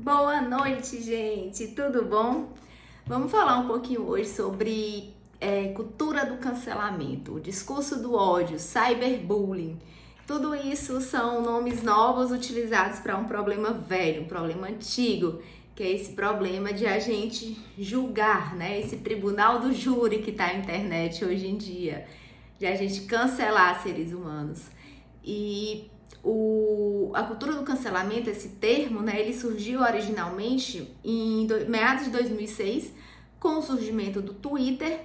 Boa noite, gente! Tudo bom? Vamos falar um pouquinho hoje sobre cultura do cancelamento, o discurso do ódio, cyberbullying. Tudo isso são nomes novos utilizados para um problema velho, um problema antigo, que é esse problema de a gente julgar, né? Esse tribunal do júri que está na internet hoje em dia, de a gente cancelar seres humanos. E a cultura do cancelamento, esse termo, né, ele surgiu originalmente em meados de 2006, com o surgimento do Twitter,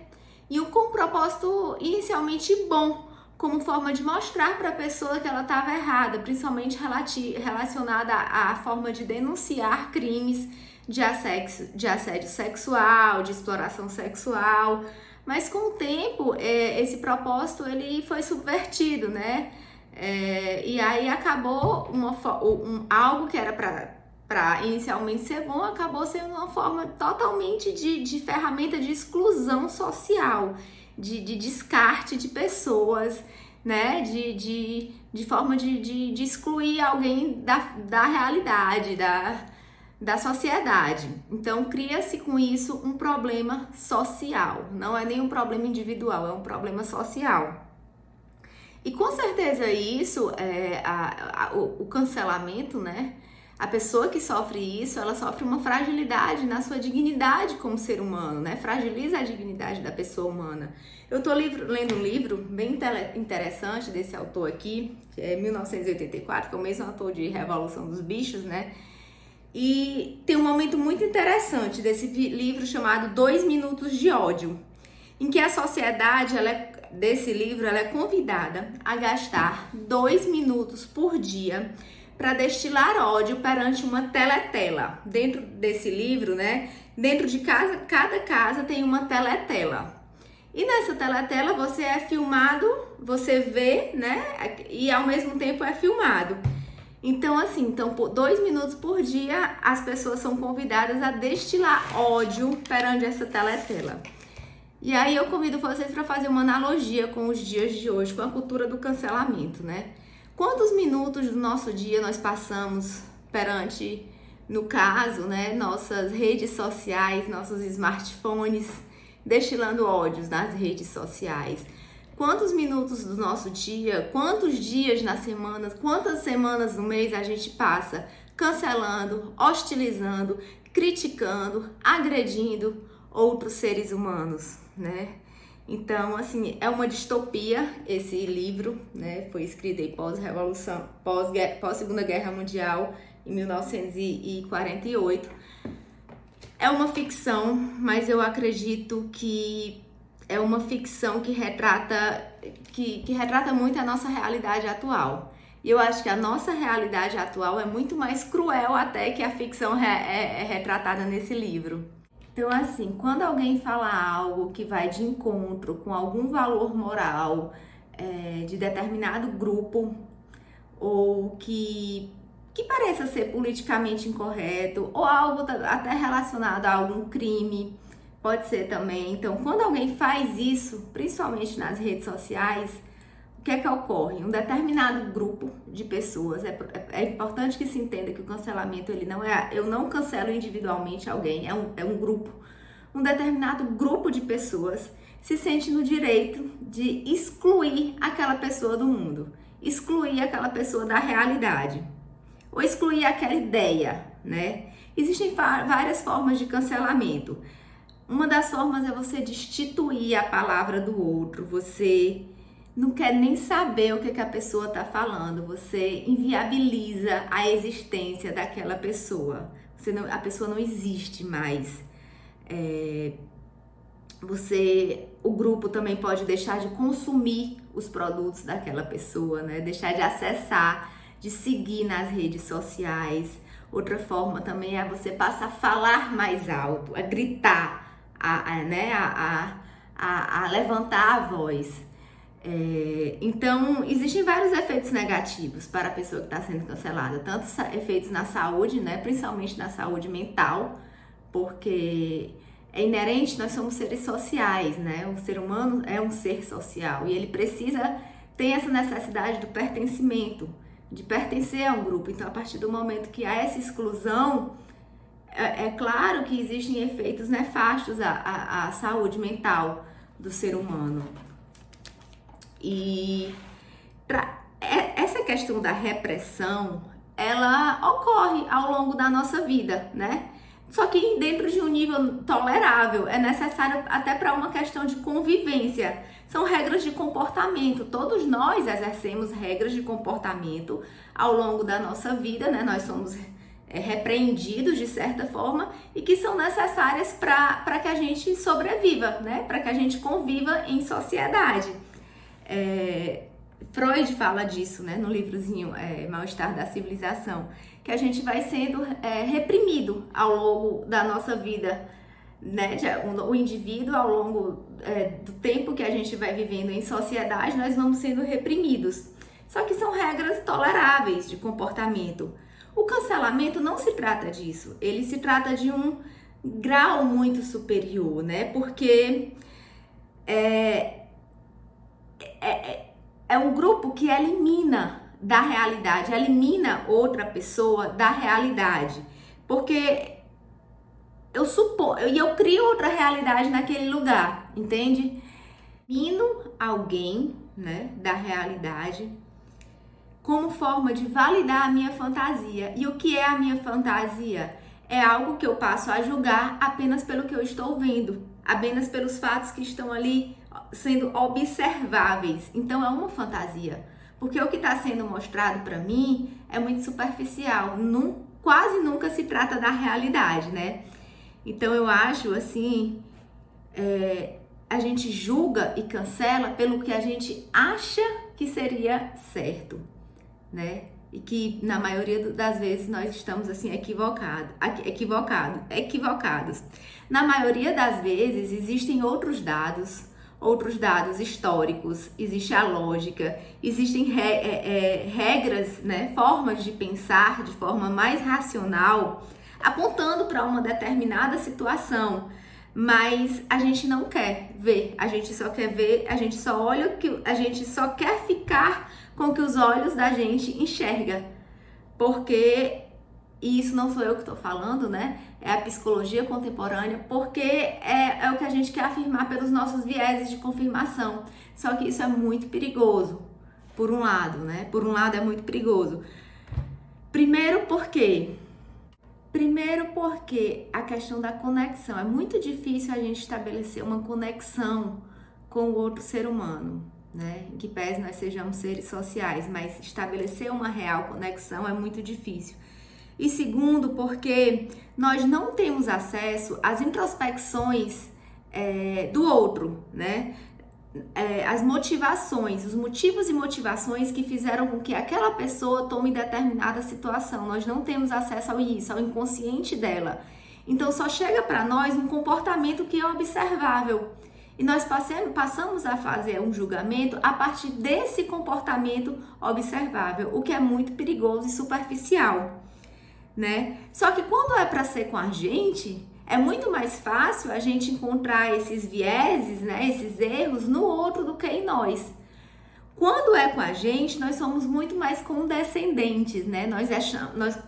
e com um propósito inicialmente bom, como forma de mostrar para a pessoa que ela estava errada, principalmente relacionada à forma de denunciar crimes de assédio sexual, de exploração sexual. Mas com o tempo, esse propósito ele foi subvertido, né? E aí acabou algo que era para inicialmente ser bom, acabou sendo uma forma totalmente de ferramenta de exclusão social, de descarte de pessoas, né? De forma de excluir alguém da realidade, da sociedade. Então cria-se com isso um problema social, não é nem um problema individual, é um problema social. E com certeza isso, o cancelamento, né? A pessoa que sofre isso, ela sofre uma fragilidade na sua dignidade como ser humano, né? Fragiliza a dignidade da pessoa humana. Eu tô lendo um livro bem interessante desse autor aqui, que é 1984, que é o mesmo autor de Revolução dos Bichos, né? E tem um momento muito interessante desse livro chamado 2 Minutos de Ódio, em que a sociedade, desse livro, ela é convidada a gastar 2 minutos por dia para destilar ódio perante uma teletela. Dentro desse livro, né, dentro de cada casa tem uma teletela. E nessa teletela você é filmado, você vê, né, e ao mesmo tempo é filmado. Então, assim, por 2 minutos por dia, as pessoas são convidadas a destilar ódio perante essa teletela. E aí eu convido vocês para fazer uma analogia com os dias de hoje, com a cultura do cancelamento, né? Quantos minutos do nosso dia nós passamos perante, no caso, né, nossas redes sociais, nossos smartphones, destilando ódios nas redes sociais? Quantos minutos do nosso dia, quantos dias na semana, quantas semanas no mês a gente passa cancelando, hostilizando, criticando, agredindo outros seres humanos, né? Então, assim, é uma distopia esse livro, né? Foi escrito aí pós-revolução, pós-Segunda Guerra Mundial, em 1948. É uma ficção, mas eu acredito que é uma ficção que retrata muito a nossa realidade atual. E eu acho que a nossa realidade atual é muito mais cruel até que a ficção é retratada nesse livro. Então, assim, quando alguém fala algo que vai de encontro com algum valor moral de determinado grupo, ou que pareça ser politicamente incorreto, ou algo até relacionado a algum crime, pode ser também. Então, quando alguém faz isso, principalmente nas redes sociais, o que é que ocorre? Um determinado grupo de pessoas, é importante que se entenda que o cancelamento, ele não é, eu não cancelo individualmente alguém, é um grupo. Um determinado grupo de pessoas se sente no direito de excluir aquela pessoa do mundo, excluir aquela pessoa da realidade, ou excluir aquela ideia, né? Existem várias formas de cancelamento. Uma das formas é você destituir a palavra do outro, você não quer nem saber o que a pessoa está falando, você inviabiliza a existência daquela pessoa, a pessoa não existe mais. O grupo também pode deixar de consumir os produtos daquela pessoa, né? Deixar de acessar, de seguir nas redes sociais. Outra forma também é você passar a falar mais alto, a gritar, a levantar a voz. Então, existem vários efeitos negativos para a pessoa que está sendo cancelada, tanto efeitos na saúde, né, principalmente na saúde mental, porque é inerente, nós somos seres sociais, né? O ser humano é um ser social e ele tem essa necessidade do pertencimento, de pertencer a um grupo. Então, a partir do momento que há essa exclusão, é claro que existem efeitos nefastos à saúde mental do ser humano. E essa questão da repressão, ela ocorre ao longo da nossa vida, né? Só que dentro de um nível tolerável, é necessário até para uma questão de convivência. São regras de comportamento. Todos nós exercemos regras de comportamento ao longo da nossa vida, né? Nós somos repreendidos de certa forma e que são necessárias para que a gente sobreviva, né? Para que a gente conviva em sociedade. Freud fala disso, né? No livrozinho Mal-Estar da Civilização, que a gente vai sendo reprimido ao longo da nossa vida, né? O indivíduo, ao longo do tempo que a gente vai vivendo em sociedade, nós vamos sendo reprimidos. Só que são regras toleráveis de comportamento. O cancelamento não se trata disso, ele se trata de um grau muito superior, né? Porque é um grupo que elimina da realidade, elimina outra pessoa da realidade, porque eu crio outra realidade naquele lugar, entende? Elimino alguém, né, da realidade como forma de validar a minha fantasia. E o que é a minha fantasia? É algo que eu passo a julgar apenas pelo que eu estou vendo, apenas pelos fatos que estão ali sendo observáveis. Então é uma fantasia, porque o que está sendo mostrado para mim é muito superficial, quase nunca se trata da realidade, né? Então eu acho assim, a gente julga e cancela pelo que a gente acha que seria certo, né? E que na maioria das vezes nós estamos assim equivocados. Na maioria das vezes existem outros dados históricos, existe a lógica, existem regras, né, formas de pensar de forma mais racional, apontando para uma determinada situação, mas a gente não quer ver, a gente só quer ver, a gente só olha a gente só quer ficar com o que os olhos da gente enxerga, porque e isso não sou eu que estou falando, né? É a psicologia contemporânea, porque é o que a gente quer afirmar pelos nossos vieses de confirmação. Só que isso é muito perigoso, por um lado, né? Por um lado é muito perigoso. Primeiro porque a questão da conexão. É muito difícil a gente estabelecer uma conexão com o outro ser humano, né? Em que pese nós sejamos seres sociais, mas estabelecer uma real conexão é muito difícil. E segundo, porque nós não temos acesso às introspecções do outro, né? As motivações, os motivos e motivações que fizeram com que aquela pessoa tome determinada situação. Nós não temos acesso ao inconsciente dela. Então só chega para nós um comportamento que é observável. E nós passamos a fazer um julgamento a partir desse comportamento observável, o que é muito perigoso e superficial, né? Só que quando é para ser com a gente, é muito mais fácil a gente encontrar esses vieses, né, esses erros no outro do que em nós. Quando é com a gente, nós somos muito mais condescendentes, né? Nós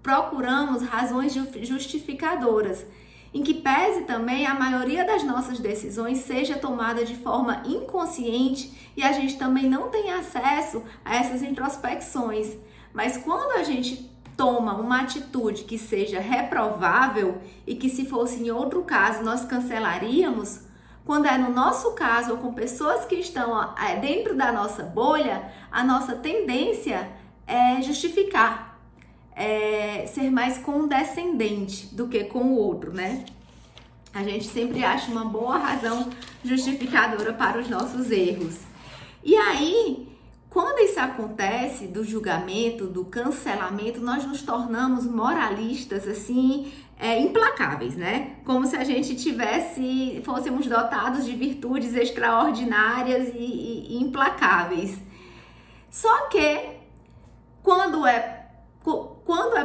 procuramos razões justificadoras, em que pese também a maioria das nossas decisões seja tomada de forma inconsciente e a gente também não tem acesso a essas introspecções. Mas quando a gente toma uma atitude que seja reprovável e que se fosse em outro caso nós cancelaríamos, quando é no nosso caso ou com pessoas que estão dentro da nossa bolha, a nossa tendência é justificar, ser mais condescendente do que com o outro, né? A gente sempre acha uma boa razão justificadora para os nossos erros. E aí, quando isso acontece, do julgamento, do cancelamento, nós nos tornamos moralistas, assim, implacáveis, né? Como se a gente fôssemos dotados de virtudes extraordinárias e implacáveis. Só que, quando é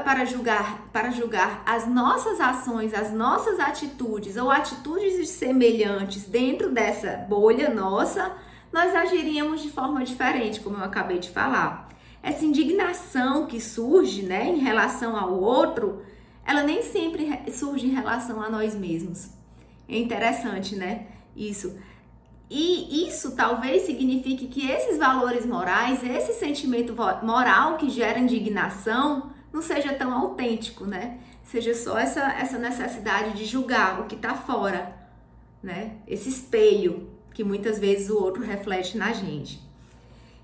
para julgar as nossas ações, as nossas atitudes ou atitudes semelhantes dentro dessa bolha nossa, nós agiríamos de forma diferente, como eu acabei de falar. Essa indignação que surge, né, em relação ao outro, ela nem sempre surge em relação a nós mesmos. É interessante, né? Isso. E isso talvez signifique que esses valores morais, esse sentimento moral que gera indignação, não seja tão autêntico, né? Seja só essa necessidade de julgar o que está fora, né? Esse espelho que muitas vezes o outro reflete na gente.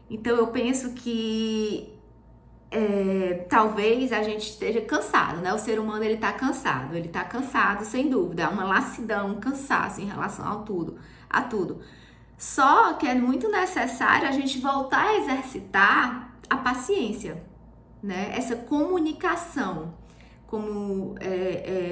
Então eu penso que talvez a gente esteja cansado, né? O ser humano ele tá cansado sem dúvida, há uma lassidão, um cansaço em relação a tudo. Só que é muito necessário a gente voltar a exercitar a paciência, né? Essa comunicação, como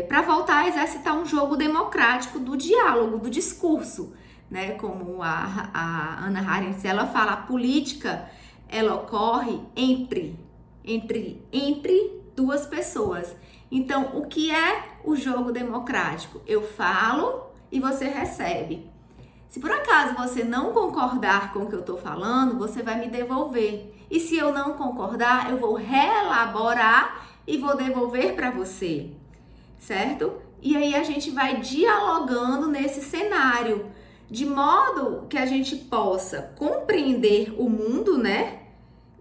para voltar a exercitar um jogo democrático do diálogo, do discurso, né? Como a Hannah Arendt ela fala, a política ela ocorre entre duas pessoas. Então, o que é o jogo democrático? Eu falo e você recebe. Se por acaso você não concordar com o que eu estou falando, você vai me devolver. E se eu não concordar, eu vou reelaborar e vou devolver para você, certo? E aí a gente vai dialogando nesse cenário, de modo que a gente possa compreender o mundo, né?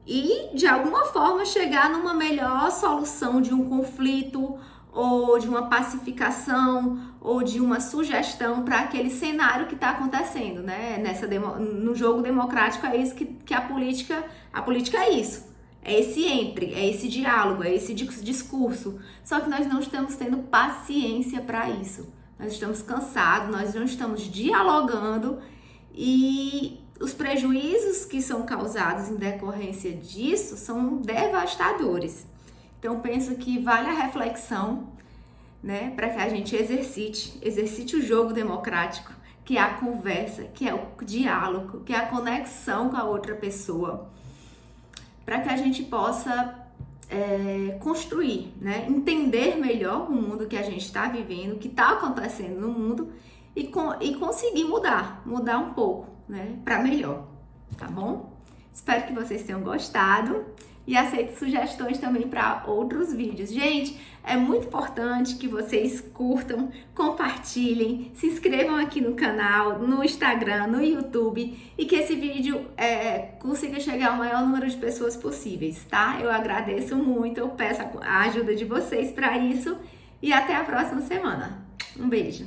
E de alguma forma chegar numa melhor solução de um conflito, ou de uma pacificação, ou de uma sugestão para aquele cenário que está acontecendo, né? No jogo democrático é isso que a política é isso. É esse diálogo, é esse discurso. Só que nós não estamos tendo paciência para isso. Nós estamos cansados, nós não estamos dialogando e os prejuízos que são causados em decorrência disso são devastadores. Então, penso que vale a reflexão, né, para que a gente exercite o jogo democrático, que é a conversa, que é o diálogo, que é a conexão com a outra pessoa, para que a gente possa construir, né, entender melhor o mundo que a gente está vivendo, o que está acontecendo no mundo e conseguir mudar um pouco, né, para melhor, tá bom? Espero que vocês tenham gostado. E aceito sugestões também para outros vídeos. Gente, é muito importante que vocês curtam, compartilhem, se inscrevam aqui no canal, no Instagram, no YouTube e que esse vídeo consiga chegar ao maior número de pessoas possíveis, tá? Eu agradeço muito, eu peço a ajuda de vocês para isso e até a próxima semana. Um beijo!